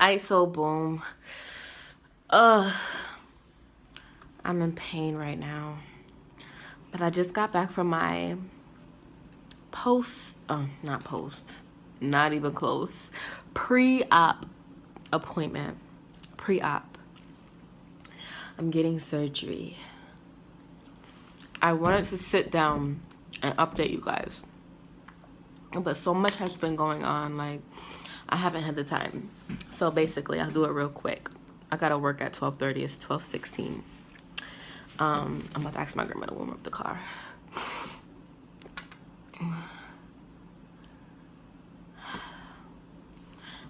ISO boom. Ugh. I'm in pain right now. But I just got back from my not even close, pre-op appointment. Pre-op. I'm getting surgery. I wanted to sit down and update you guys, but so much has been going on, like I haven't had the time. So basically, I'll do it real quick. I gotta work at 12:30. It's 12:16. I'm about to ask my grandma to warm up the car.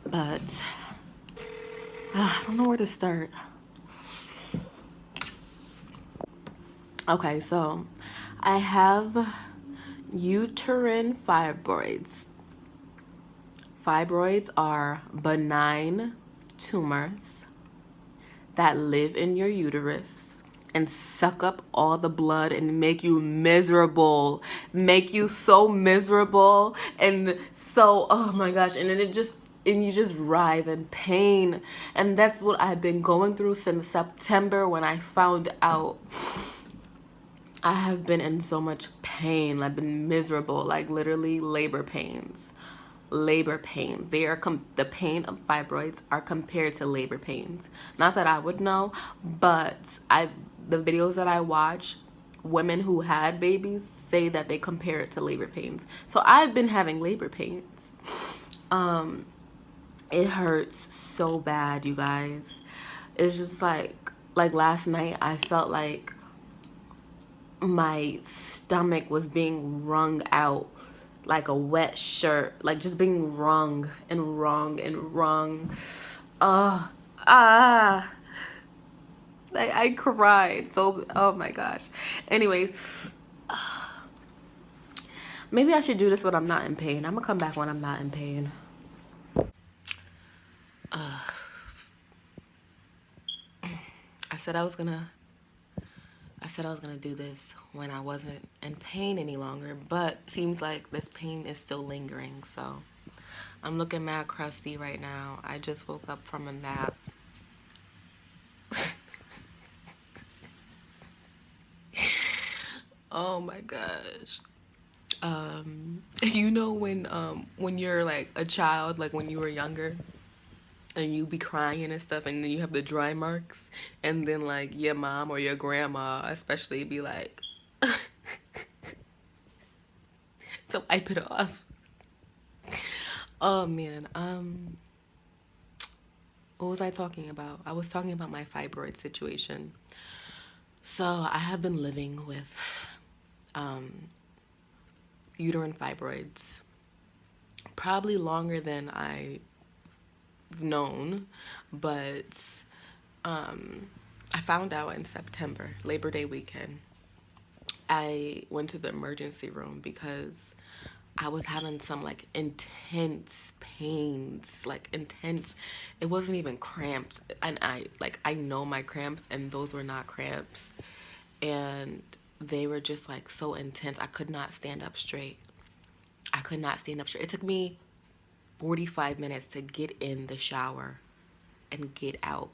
But I don't know where to start. Okay, so I have uterine fibroids. Fibroids are benign tumors that live in your uterus and suck up all the blood and make you miserable, make you so miserable and so, oh my gosh, and then you just writhe in pain. And that's what I've been going through since September when I found out. I have been in so much pain. I've been miserable, like literally labor pains. Labor pains. They are the pain of fibroids are compared to labor pains. Not that I would know, but the videos that I watch, women who had babies say that they compare it to labor pains. So I've been having labor pains. It hurts so bad, you guys. It's just like last night I felt like my stomach was being wrung out like a wet shirt, like just being wrung and wrung and wrung. Like I cried so, oh my gosh. Anyways, maybe I should do this when I'm not in pain. I'm gonna come back when I'm not in pain. I said I was gonna do this when I wasn't in pain any longer, but seems like this pain is still lingering. So I'm looking mad crusty right now. I just woke up from a nap. Oh my gosh. You know when you're like a child, like when you were younger, and you be crying and stuff, and then you have the dry marks, and then like your mom or your grandma especially be like to wipe it off. Oh man, what was I talking about? I was talking about my fibroid situation. So I have been living with uterine fibroids probably longer than I've known, but I found out in September, Labor Day weekend. I went to the emergency room because I was having some like intense pains, like intense. It wasn't even cramps, and I know my cramps, and those were not cramps, and they were just like so intense. I could not stand up straight. I could not stand up straight. It took me 45 minutes to get in the shower and get out.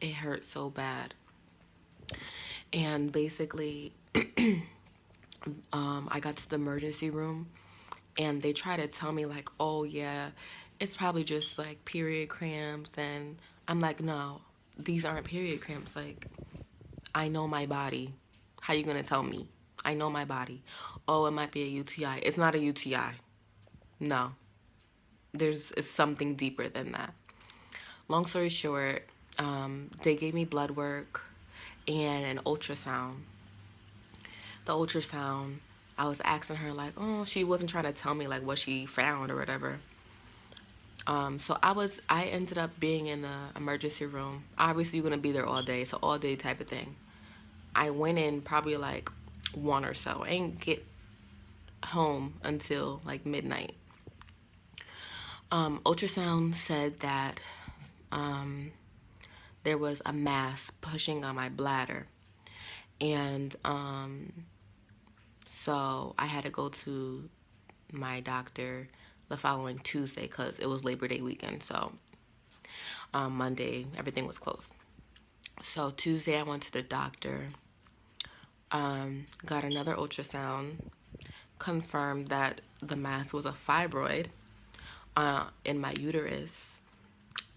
It hurt so bad. And basically, I got to the emergency room and they try to tell me like, oh yeah, it's probably just like period cramps. And I'm like, no, these aren't period cramps. Like, I know my body. How you gonna tell me? I know my body. Oh, it might be a UTI. It's not a UTI. No. It's something deeper than that. Long story short, they gave me blood work and an ultrasound. The ultrasound, I was asking her like, oh, she wasn't trying to tell me like what she found or whatever. So I ended up being in the emergency room. Obviously, you're gonna be there all day, so all day type of thing. I went in probably like 1 or so. I didn't get home until like midnight. Ultrasound said that there was a mass pushing on my bladder, and so I had to go to my doctor the following Tuesday because it was Labor Day weekend. So Monday, everything was closed. So Tuesday, I went to the doctor, got another ultrasound, confirmed that the mass was a fibroid in my uterus.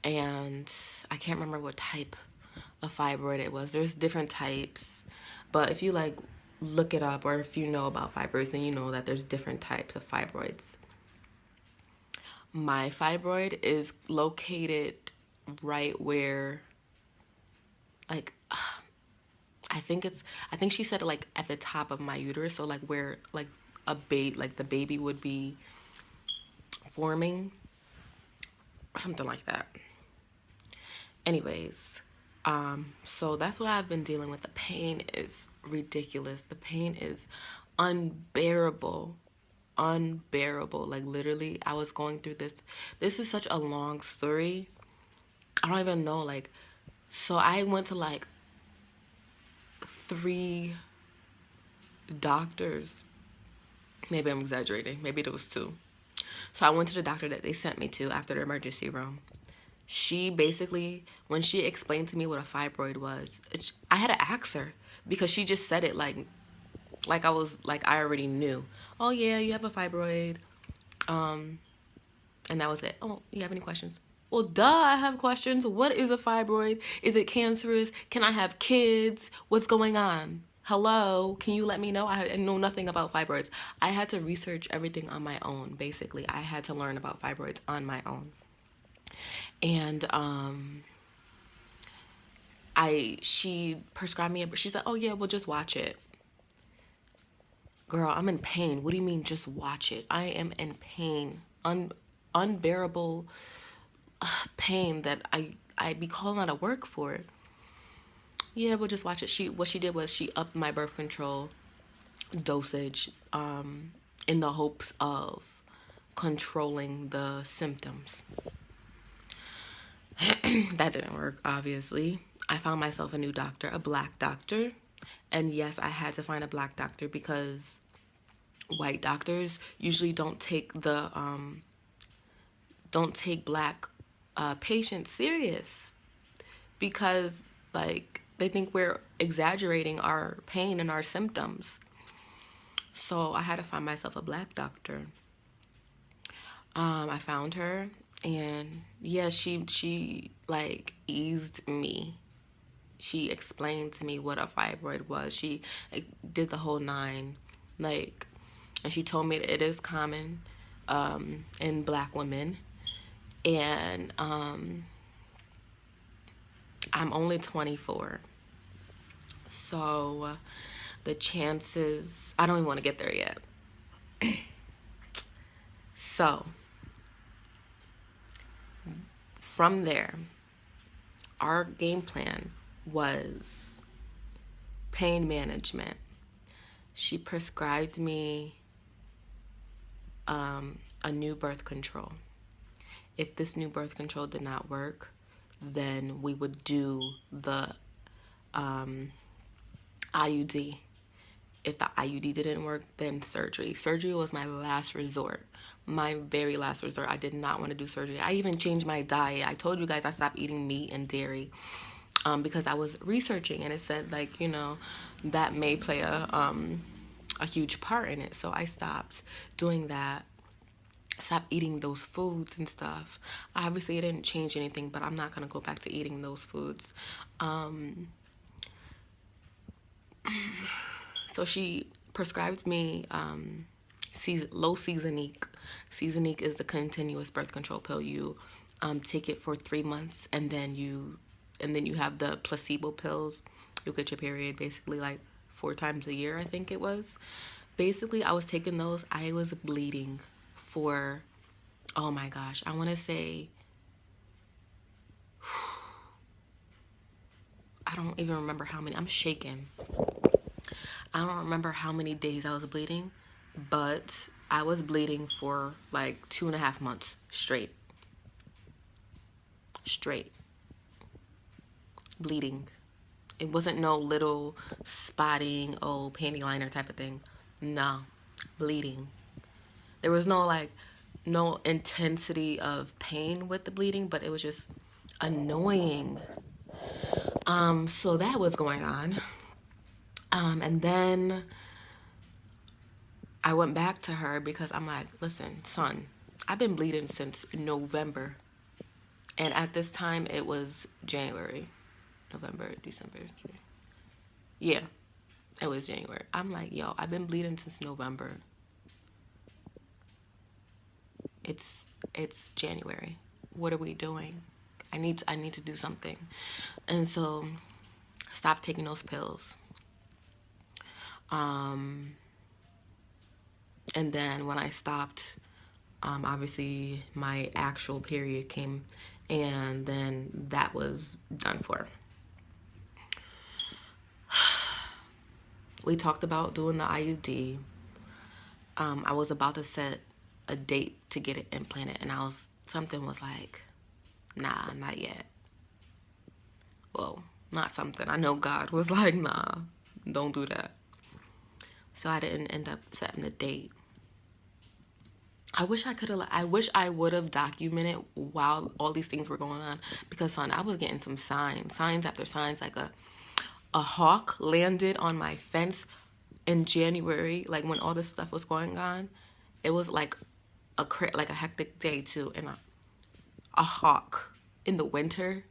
And I can't remember what type of fibroid it was. There's different types. But if you like look it up, or if you know about fibroids, then you know that there's different types of fibroids. My fibroid is located right where, like, I think she said like at the top of my uterus, so like where like like the baby would be forming, or something like that. Anyways, so that's what I've been dealing with. The pain is ridiculous. The pain is unbearable. Unbearable. Like literally, I was going through this. This is such a long story. I don't even know. Like, so I went to like 3 doctors. Maybe I'm exaggerating. Maybe there was 2. So I went to the doctor that they sent me to after the emergency room. She basically, when she explained to me what a fibroid was, I had to ask her because she just said it like I was like I already knew. Oh yeah, you have a fibroid, and that was it. Oh, you have any questions? Well, duh, I have questions. What is a fibroid? Is it cancerous? Can I have kids? What's going on? Hello, can you let me know? I know nothing about fibroids. I had to research everything on my own, basically. I had to learn about fibroids on my own. And she prescribed me she said, oh yeah, well just watch it. Girl, I'm in pain. What do you mean just watch it? I am in pain. Unbearable pain that I be calling out of work for. Yeah, we'll just watch it. What she did was she upped my birth control dosage in the hopes of controlling the symptoms. That didn't work, obviously. I found myself a new doctor, a black doctor. And yes, I had to find a black doctor because white doctors usually don't take black patients serious because like they think we're exaggerating our pain and our symptoms. So I had to find myself a black doctor. I found her, and yeah, she like eased me. She explained to me what a fibroid was. She like, did the whole 9, like, and she told me that it is common in black women, and I'm only 24, so the chances, I don't even want to get there yet. So from there, our game plan was pain management. She prescribed me a new birth control. If this new birth control did not work, then we would do the IUD. If the IUD didn't work, then surgery. Surgery was my last resort. My very last resort. I did not want to do surgery. I even changed my diet. I told you guys I stopped eating meat and dairy because I was researching, and it said, like, you know, that may play a huge part in it. So I stopped doing that. Stop eating those foods and stuff. Obviously, it didn't change anything, but I'm not going to go back to eating those foods. So she prescribed me low Seasonique. Seasonique is the continuous birth control pill. You take it for 3 months, and then you have the placebo pills. You'll get your period basically like 4 times a year, I think it was. Basically, I was taking those. I was bleeding for, oh my gosh, I want to say, I don't even remember how many. I'm shaking. I don't remember how many days I was bleeding, but I was bleeding for like 2.5 months straight. Bleeding. It wasn't no little spotting, panty liner type of thing. No, bleeding. There was no like, no intensity of pain with the bleeding, but it was just annoying. So that was going on. And then I went back to her because I'm like, listen, son, I've been bleeding since November. And at this time, it was January, November, December. Yeah, it was January. I'm like, yo, I've been bleeding since November. It's January. What are we doing? I need to do something. And so stop taking those pills. And then when I stopped, obviously my actual period came, and then that was done for. We talked about doing the IUD. I was about to set a date to get it implanted, and something was like, nah, not yet. Well, not something. I know God was like, nah, don't do that. So I didn't end up setting the date. I wish I would have documented while all these things were going on, because son, I was getting some signs after signs, like a hawk landed on my fence in January, like when all this stuff was going on. It was like a hectic day too, and a hawk in the winter.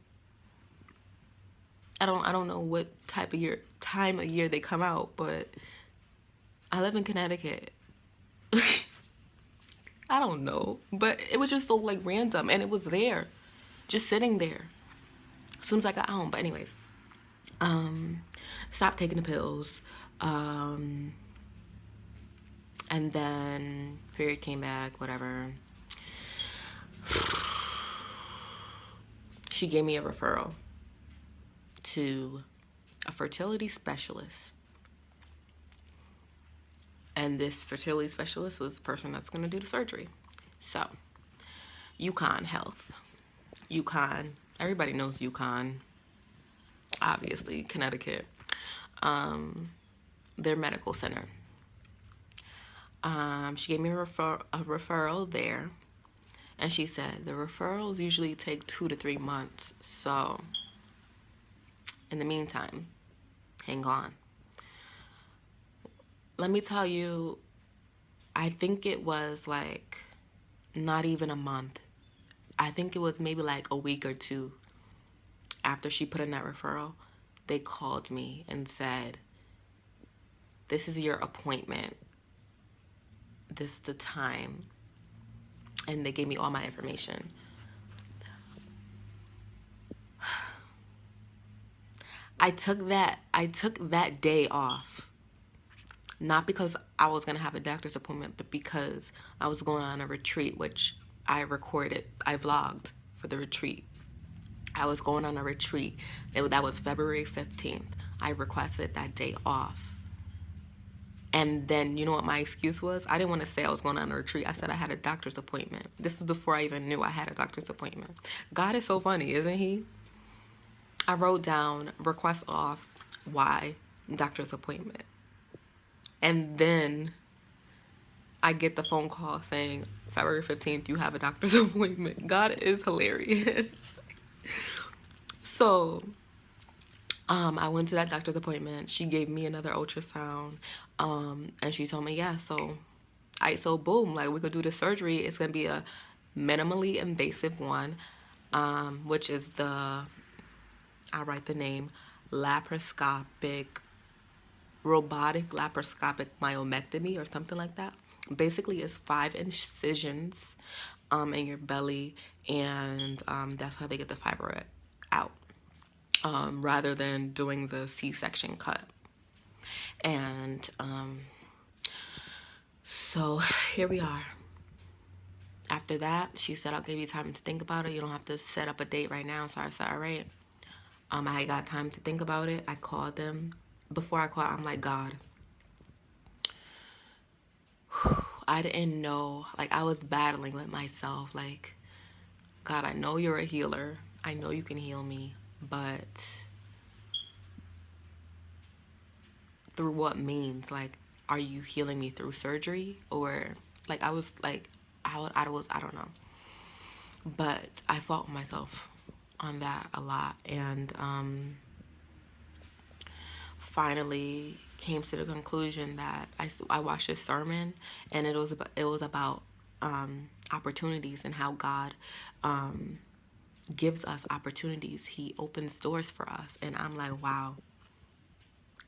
I don't know what time of year they come out, but I live in Connecticut. I don't know, but it was just so like random, and it was there, just sitting there. As soon as I got home, but anyways, stopped taking the pills, and then period came back, whatever. She gave me a referral to a fertility specialist. And this fertility specialist was the person that's going to do the surgery. So, UConn Health. UConn. Everybody knows UConn. Obviously, Connecticut. Their medical center. She gave me a referral there. And she said the referrals usually take 2 to 3 months. So, in the meantime, hang on. Let me tell you, I think it was like not even a month. I think it was maybe like a week or two after she put in that referral. They called me and said, this is your appointment. This is the time. And they gave me all my information. I took that day off. Not because I was going to have a doctor's appointment, but because I was going on a retreat, which I vlogged for the retreat. I was going on a retreat. That was February 15th. I requested that day off. And then, you know what my excuse was? I didn't want to say I was going on a retreat. I said I had a doctor's appointment. This is before I even knew I had a doctor's appointment. God is so funny, isn't he? I wrote down, request off, why, doctor's appointment. And then I get the phone call saying, February 15th, you have a doctor's appointment. God is hilarious. So, I went to that doctor's appointment. She gave me another ultrasound. And she told me, yeah, so boom, like we could do the surgery. It's going to be a minimally invasive one, which is I'll write the name, robotic laparoscopic myomectomy or something like that. Basically, it's 5 incisions in your belly, and that's how they get the fibroid out, rather than doing the C-section cut. And so here we are. After that, she said, I'll give you time to think about it. You don't have to set up a date right now. So I said, all right. I got time to think about it. I called them. Before I called, I'm like, God, I didn't know. Like, I was battling with myself. Like, God, I know you're a healer. I know you can heal me. But through what means? Like, are you healing me through surgery? Or, like, I was like, I don't know. But I fought myself on that a lot, and finally came to the conclusion that I watched a sermon, and it was about opportunities and how God gives us opportunities. He opens doors for us, and I'm like, wow,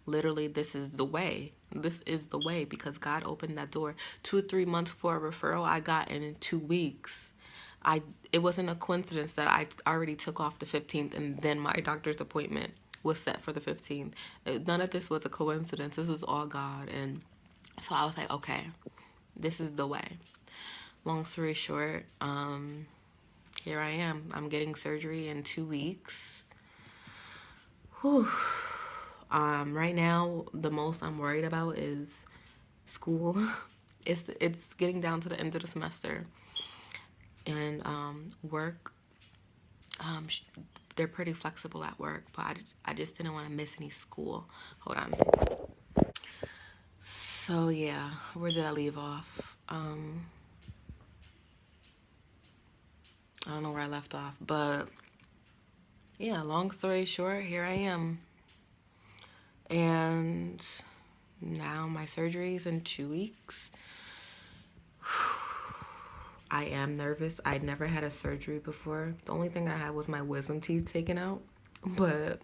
literally, this is the way. This is the way, because God opened that door. 2 or 3 months for a referral I got in 2 weeks. It wasn't a coincidence that I already took off the 15th and then my doctor's appointment was set for the 15th. None of this was a coincidence. This was all God. And so I was like, okay, this is the way. Long story short, here I am. I'm getting surgery in 2 weeks. Whew. Right now, the most I'm worried about is school. It's getting down to the end of the semester, and work. They're pretty flexible at work, but I just didn't want to miss any school. Hold on. So yeah, where did I leave off? I don't know where I left off, but yeah. Long story short, here I am, and now my surgery's in 2 weeks. I am nervous. I'd never had a surgery before. The only thing I had was my wisdom teeth taken out, but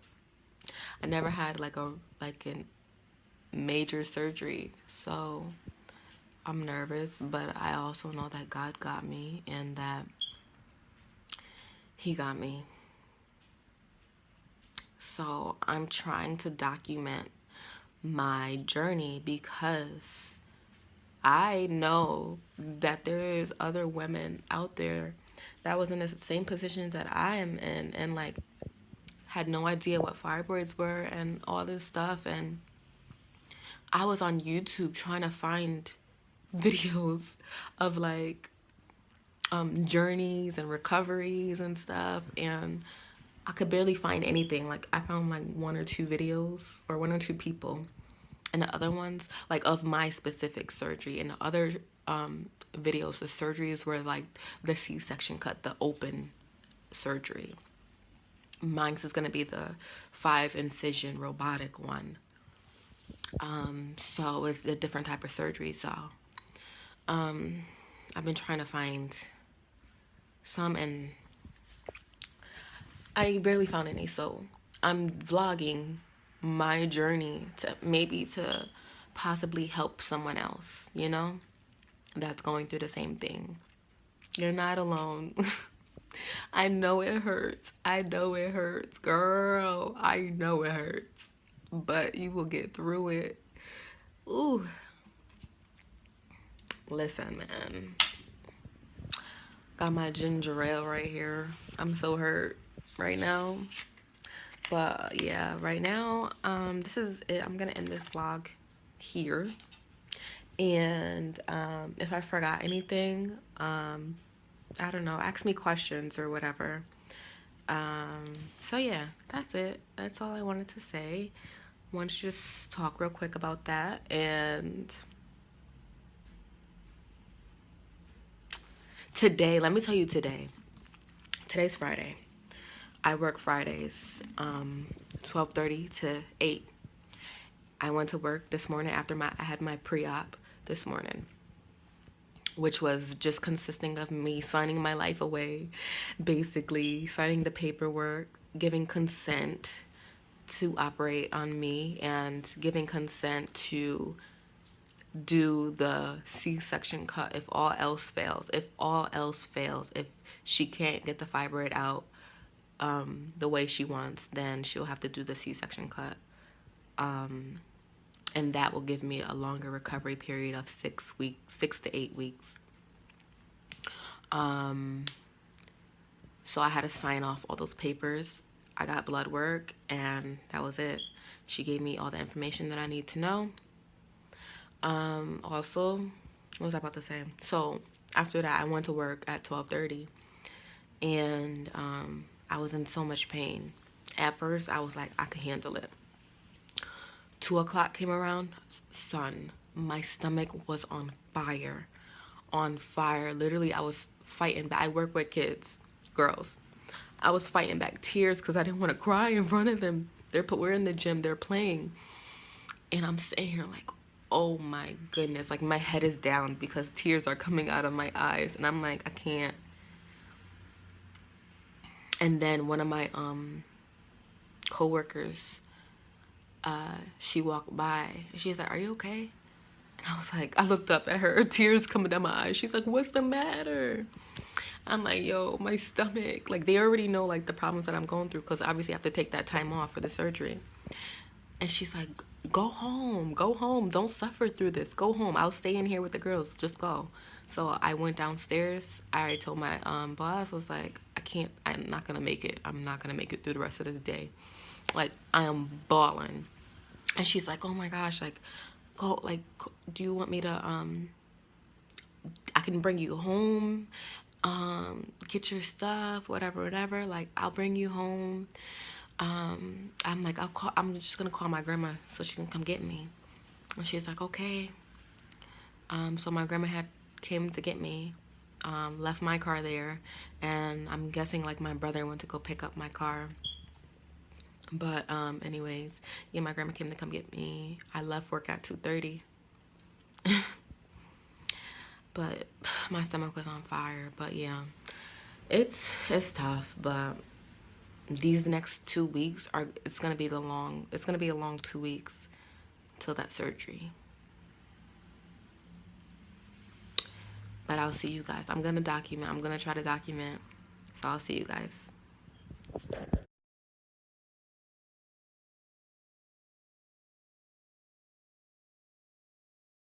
I never had like a major surgery. So I'm nervous, but I also know that God got me and that He got me. So I'm trying to document my journey because I know that there is other women out there that was in the same position that I am in, and like had no idea what fibroids were and all this stuff. And I was on YouTube trying to find videos of like journeys and recoveries and stuff, and I could barely find anything. Like I found like 1 or 2 videos or 1 or 2 people, and the other ones like of my specific surgery, and the other videos, the surgeries were like the C-section cut, the open surgery. Mine's is gonna be the 5 incision robotic one. So it's a different type of surgery. So I've been trying to find some, and I barely found any. So I'm vlogging my journey to possibly help someone else, that's going through the same thing. You're not alone. I know it hurts. I know it hurts, girl. I know it hurts. But you will get through it. Ooh. Listen, man. Got my ginger ale right here. I'm so hurt right now. But yeah, right now, this is it. I'm gonna end this vlog here. And if I forgot anything, I don't know, ask me questions or whatever. So yeah, that's it. That's all I wanted to say. Want to just talk real quick about that. And today, let me tell you today's Friday. I work Fridays, 12:30 to 8. I went to work this morning after I had my pre-op this morning, which was just consisting of me signing my life away, basically signing the paperwork, giving consent to operate on me, and giving consent to do the C-section cut if all else fails. If she can't get the fibroid out the way she wants, then she'll have to do the C-section cut. And that will give me a longer recovery period of 6 to 8 weeks. So I had to sign off all those papers. I got blood work, and that was it. She gave me all the information that I need to know. Also, what was I about to say? So after that, I went to work at 12:30, and I was in so much pain. At first, I was like, I could handle it. 2 o'clock came around, son, my stomach was on fire. on fire. Literally, I was fighting back. I work with kids, girls. I was fighting back tears because I didn't want to cry in front of them. We're in the gym, they're playing, and I'm sitting here like, oh my goodness, like my head is down because tears are coming out of my eyes, and I'm like, I can't. And then one of my coworkers, she walked by and she was like, "Are you okay?" And I was like, I looked up at her, tears coming down my eyes. She's like, "What's the matter?" I'm like, "Yo, my stomach." Like, they already know like the problems that I'm going through because obviously I have to take that time off for the surgery. And she's like, "Go home, go home. Don't suffer through this. Go home. I'll stay in here with the girls. Just go." So I went downstairs. I already told my boss, I was like, I can't, I'm not gonna make it. I'm not gonna make it through the rest of this day. Like, I am bawling. And she's like, "Oh my gosh, like, go, like, do you want me to, I can bring you home, get your stuff, whatever, whatever. Like, I'll bring you home." I'm like, I'm just gonna call my grandma so she can come get me. And she's like, "Okay." So my grandma had came to get me, left my car there, and I'm guessing like my brother went to go pick up my car. But anyways, yeah, my grandma came to come get me. I left work at 2:30. But my stomach was on fire. But yeah, it's tough, but these next 2 weeks are it's gonna be a long 2 weeks till that surgery. But I'll see you guys. I'm gonna try to document. So I'll see you guys.